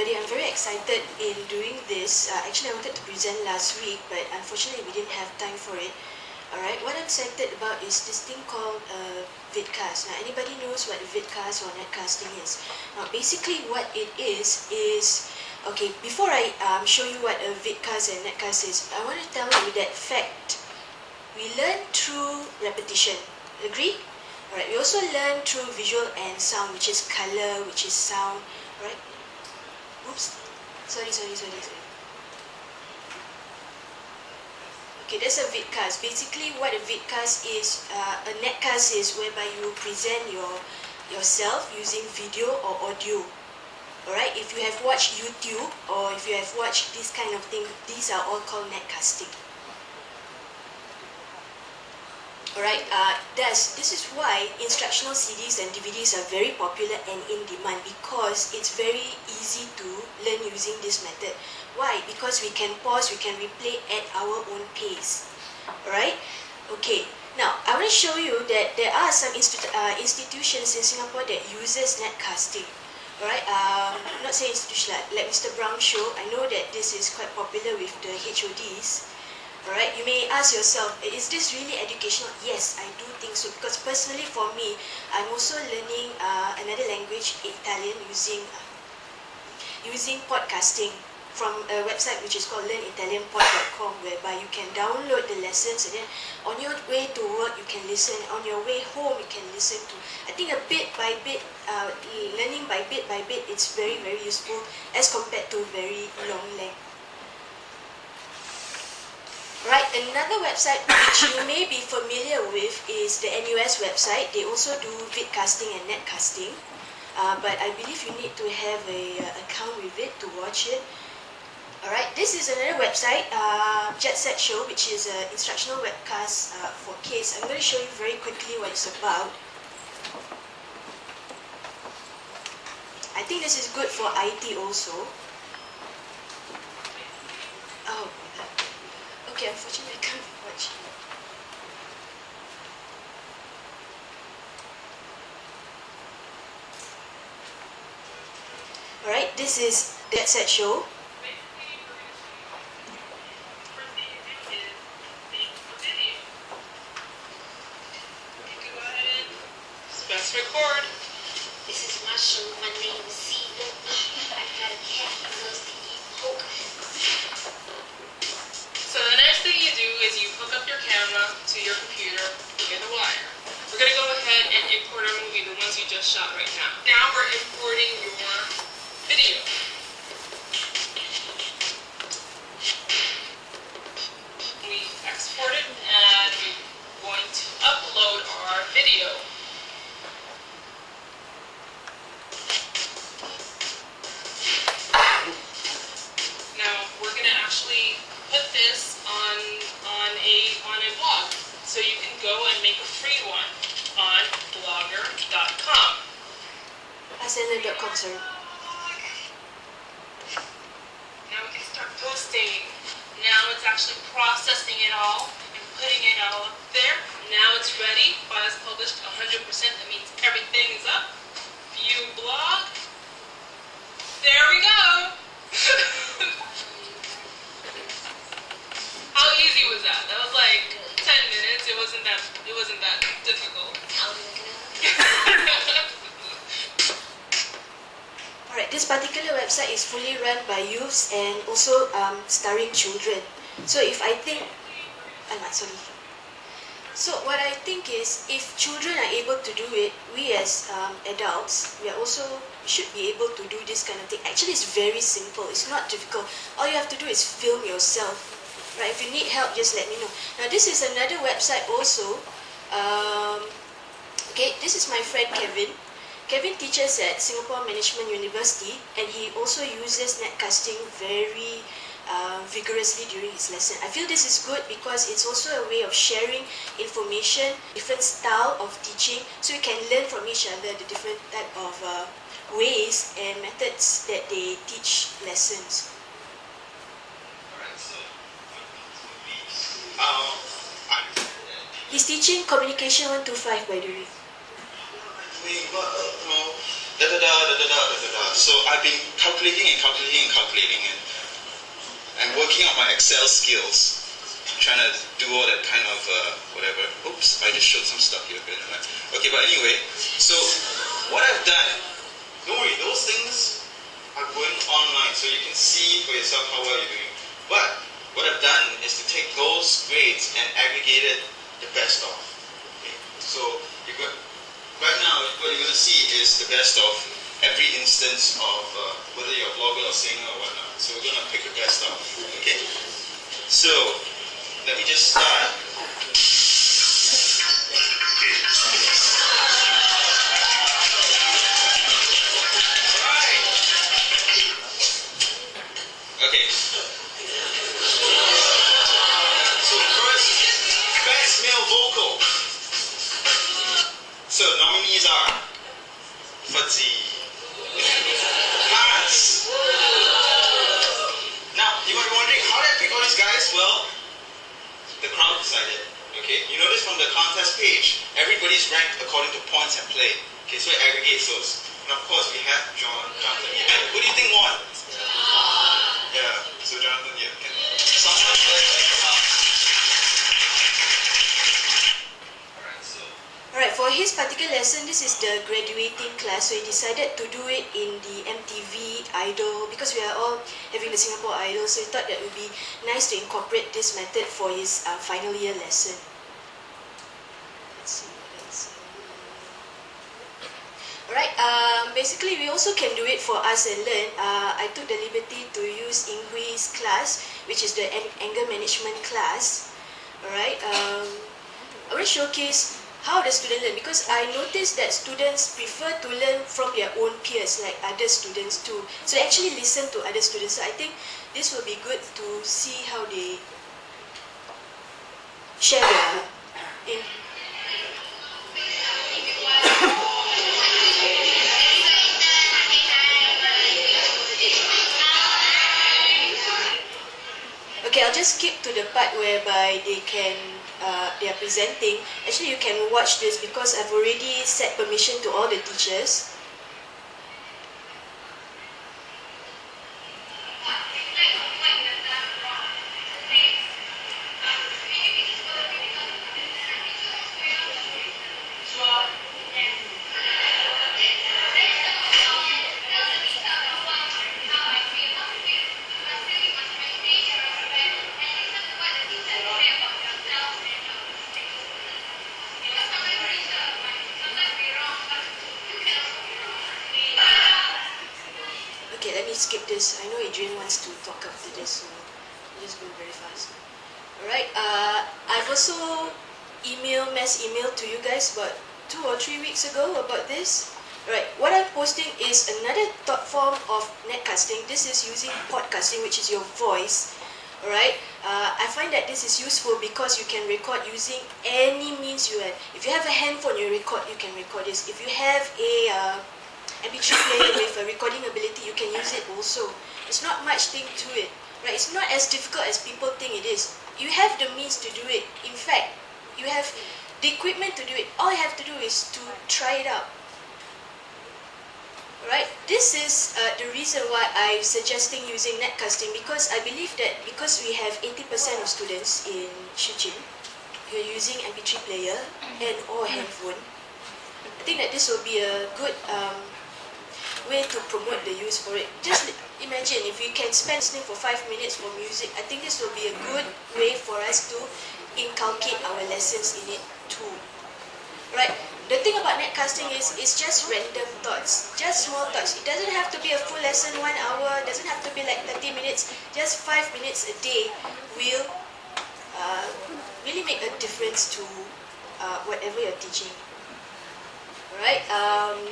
everybody. I'm very excited in doing this. Actually, I wanted to present last week, but unfortunately we didn't have time for it. Alright, what I'm excited about is this thing called vidcast. Now, anybody knows what a vidcast or netcasting is? Now, basically what it is, okay, before I show you what a vidcast and netcast is, I want to tell you that fact, we learn through repetition. Agree? Alright, we also learn through visual and sound, which is color, which is sound. Alright? Oops. Sorry. Okay, that's a vidcast. Basically, what a vidcast is, a netcast is whereby you present yourself using video or audio. Alright, if you have watched YouTube or if you have watched this kind of thing, these are all called netcasting. Alright, this is why instructional CDs and DVDs are very popular and in demand, because it's very easy to learn using this method. Why? Because we can pause, we can replay at our own pace. Alright? Okay, now I want to show you that there are some institutions in Singapore that uses netcasting. Alright, not say institution like Mr. Brown Show. I know that this is quite popular with the HODs. Alright, you may ask yourself, is this really educational? Yes, I do think so, because personally for me, I'm also learning another language, Italian, using podcasting from a website which is called learnitalianpod.com, whereby you can download the lessons and then on your way to work you can listen, on your way home you can listen to. I think a bit by bit, learning by bit, it's very, very useful as compared to very long length. Right, another website which you may be familiar with is the NUS website. They also do vidcasting and netcasting, but I believe you need to have an account with it to watch it. Alright, this is another website, Jetsetshow, which is an instructional webcast for kids. I'm going to show you very quickly what it's about. I think this is good for IT also. Oh. Okay, unfortunately I can't watch. Alright, this is Jetsetshow. Let's record. This is my show. My name is Caesar. I got a cat who loves to eat pork. So the next thing you do is you hook up your camera to your computer via the wire. We're going to go ahead and import our movie, the ones you just shot right now. Now we're importing your video. We export it and we're going to upload our video. Now we're going to actually put this on a blog, so you can go and make a free one on blogger.com. Ascender.com, sorry. Now we can start posting. Now it's actually processing it all and putting it all up there. Now it's ready. File is published 100%. That means everything is up. View blog. There we go. How easy was that? That was like 10 minutes. It wasn't that difficult. Alright, this particular website is fully run by youths and also starring children. So if I think, sorry. So what I think is, if children are able to do it, we as adults, should be able to do this kind of thing. Actually, it's very simple. It's not difficult. All you have to do is film yourself. Right? If you need help, just let me know. Now, this is another website also. Okay, this is my friend Kevin. Kevin teaches at Singapore Management University, and he also uses netcasting very vigorously during his lesson. I feel this is good because it's also a way of sharing information, different style of teaching, so you can learn from each other the different type of ways and methods that they teach lessons. He's teaching Communication 125, by the way. So I've been calculating and working on my Excel skills. Trying to do all that kind of whatever. Oops, I just showed some stuff here. Okay, but anyway, so what I've done, don't worry, those things are going online, so you can see for yourself how well you're doing. But what I've done is to take those grades and aggregate it the best of. Okay? So right now, what you're going to see is the best of every instance of whether you're a blogger or singer or whatnot. So we're going to pick the best of. Okay? So let me just start. Okay. So first, best male vocal. So nominees are Fuzzy, Hans. Now, you might be wondering, how did I pick all these guys? Well, the crowd decided. Okay, you notice from the contest page, everybody's ranked according to points and play. Okay, so it aggregates those. And of course, we have Jonathan. And who do you think won? Yeah, so Jonathan, yeah. Can someone come out? Alright, for his particular lesson, this is the graduating class, so he decided to do it in the MTV Idol, because we are all having the Singapore Idol, so he thought that it would be nice to incorporate this method for his final year lesson. Let's see what else. Alright, basically we also can do it for Us and Learn. I took the liberty to use Inghui's class, which is the anger management class. Alright, I want to showcase how the student learn, because I noticed that students prefer to learn from their own peers, like other students too. So they actually listen to other students. So I think this will be good to see how they share their Okay, I'll just skip to the part whereby they are presenting. Actually, you can watch this because I've already set permission to all the teachers. Okay, let me skip this. I know Adrian wants to talk after this, so I'll just go very fast. Alright, I've also mass emailed to you guys about 2 or 3 weeks ago about this. Alright, what I'm posting is another form of netcasting. This is using podcasting, which is your voice. Alright, I find that this is useful because you can record using any means you have. If you have a handphone, you can record this. If you have a MP3 player with a recording ability, you can use it also. It's not much thing to it, right? It's not as difficult as people think it is. You have the means to do it. In fact, you have the equipment to do it. All you have to do is to try it out. Right? This is the reason why I'm suggesting using netcasting, because I believe that because we have 80% of students in Shujin who are using MP3 player and or handphone, I think that this will be a good way to promote the use for it. Just imagine if you can spend listening for 5 minutes for music. I think this will be a good way for us to inculcate our lessons in it too. Right? The thing about netcasting is it's just random thoughts, just small thoughts. It doesn't have to be a full lesson, 1 hour, it doesn't have to be like 30 minutes, just 5 minutes a day will really make a difference to whatever you're teaching. Alright,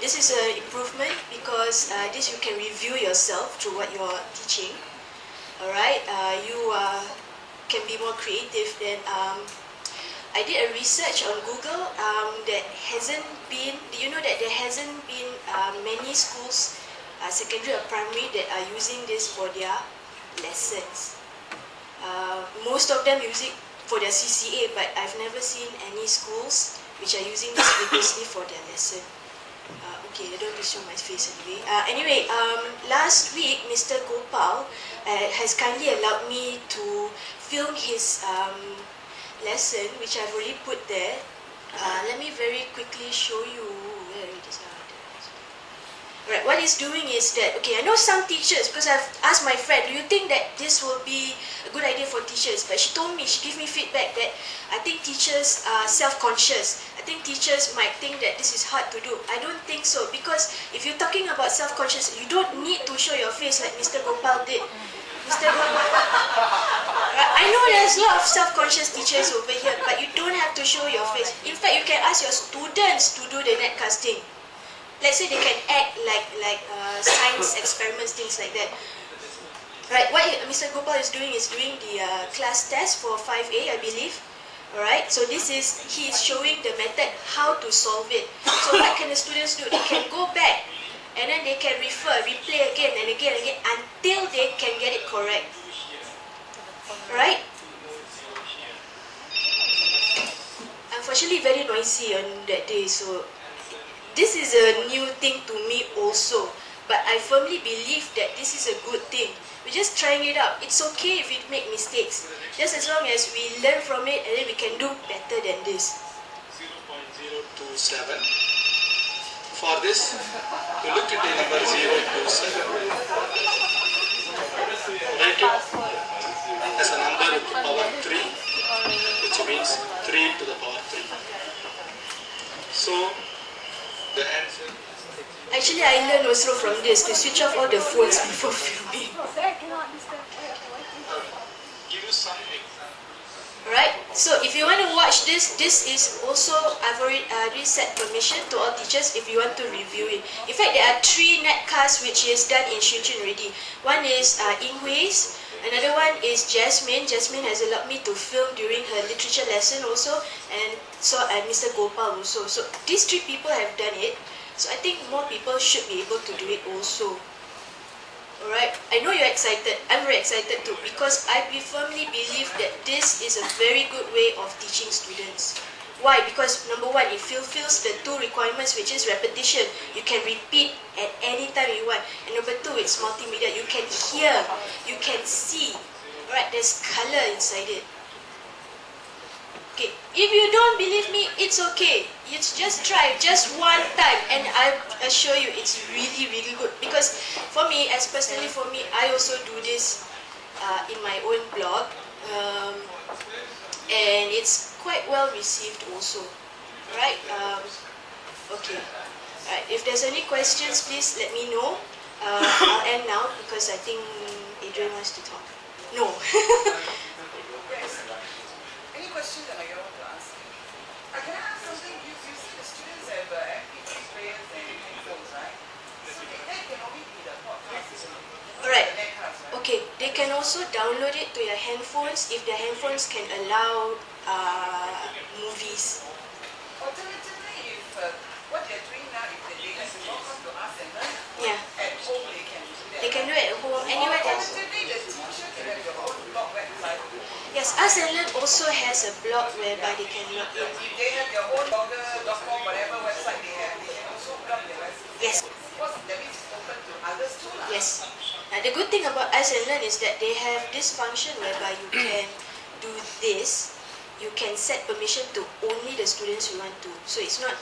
this is an improvement because this you can review yourself through what you're teaching. Alright, you can be more creative. Then I did a research on Google that hasn't been, do you know that there hasn't been many schools, secondary or primary, that are using this for their lessons. Most of them use it for their CCA, but I've never seen any schools which are using this vigorously for their lesson. Okay, I don't want to show my face anyway. Last week, Mr. Gopal has kindly allowed me to film his lesson, which I've already put there. Let me very quickly show you where it is. Right, what he's doing is that, okay, I know some teachers, because I've asked my friend, do you think that this will be a good idea for teachers? But she told me, she gave me feedback that I think teachers are self-conscious. I think teachers might think that this is hard to do. I don't think so, because if you're talking about self-conscious, you don't need to show your face like Mr. Gopal did. Mr. Gopal, I know there's a lot of self-conscious teachers over here, but you don't have to show your face. In fact, you can ask your students to do the netcasting. Let's say they can act like science experiments, things like that. Right, what Mr. Gopal is doing the class test for 5A, I believe. Alright, so he is showing the method how to solve it. So what can the students do? They can go back and then they can replay again and again and again until they can get it correct. Right? Unfortunately, very noisy on that day, so this is a new thing to me also, but I firmly believe that this is a good thing. We're just trying it out. It's okay if we make mistakes, just as long as we learn from it and then we can do better than this. 0.027. For this, you look at the number 027. Write it as a number with power 3, which means 3 to the power 3. So, the answer. Actually, I learned also from this to switch off all the phones before filming. Give you some examples. Right? So if you want to watch this is also, I've already set permission to all teachers if you want to review it. In fact, there are 3 netcasts which is done in Shujun already. One is Inghui's, another one is Jasmine. Jasmine has allowed me to film during her literature lesson also, and Mr. Gopal also. So these 3 people have done it. So I think more people should be able to do it also. Alright, I know you're excited. I'm very excited too, because I firmly believe that this is a very good way of teaching students. Why? Because number one, it fulfills the 2 requirements, which is repetition. You can repeat at any time you want. And number 2, it's multimedia. You can hear, you can see. Alright, there's color inside it. Okay, if you don't believe me, it's okay. It's just try just one time, and I assure you it's really, really good. Because for me, personally for me, I also do this in my own blog, and it's quite well received also. Right? Okay. Right. If there's any questions, please let me know. I'll end now because I think Adrian wants to talk. No. Any questions that you want to ask? Can I ask something? You see the students have MP3 players and headphones, right? So that can only be the podcast. Alright. The netcast, right? Okay, they can also download it to their handphones if their handphones can allow movies. Alternatively, if what they're doing now, if they can log on to us and learn Yeah, at home, they can do that. they can do it at home. Anywhere else. Alternatively, the teacher can have their own blog website. Yes, Us and Learn also has a blog whereby they can log in. If they have their own blogger.com, whatever website they have, they can also blog their website. Yes. Because that means it's open to others too. Yes. The good thing about Us and Learn is that they have this function whereby you can do this. You can set permission to only the students you want to. So it's not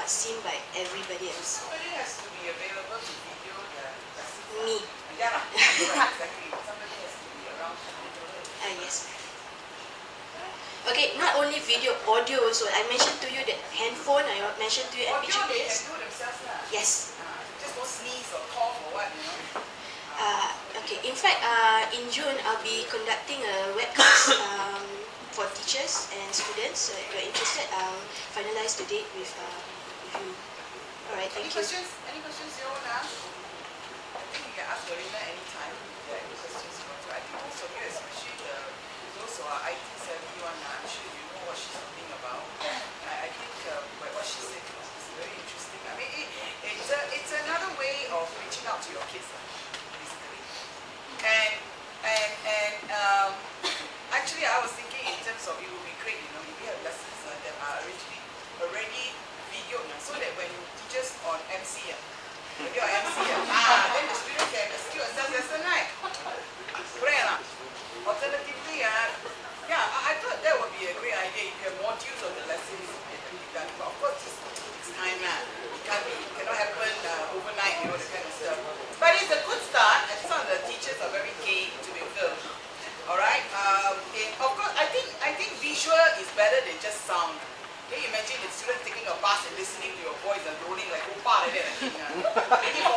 seen by everybody else. Somebody has to be available to video their lesson. Me. Yeah, exactly. Somebody has to be around to video it. Yes. Okay, not only video, audio also. I mentioned to you that handphone, I mentioned to you Audio, MP3 they players. can do themselves lah. Yes. Just don't sneeze or cough or what, you know. Okay, in fact, in June, I'll be conducting a webcast for teachers and students. So if you're interested, I'll finalize the date with you. Alright, thank you. Any questions you want to ask? I think you can ask Marina anytime if there are any questions you want to. I think most of you, especially those who are IT savvy one, I'm sure you know what she's talking about. I think what she said is very interesting. I mean, it's another way of reaching out to your kids, basically. And actually, I was thinking in terms of it would be great, you know, if we have lessons that are already videoed, so that when teachers on MC like that, I think. Maybe for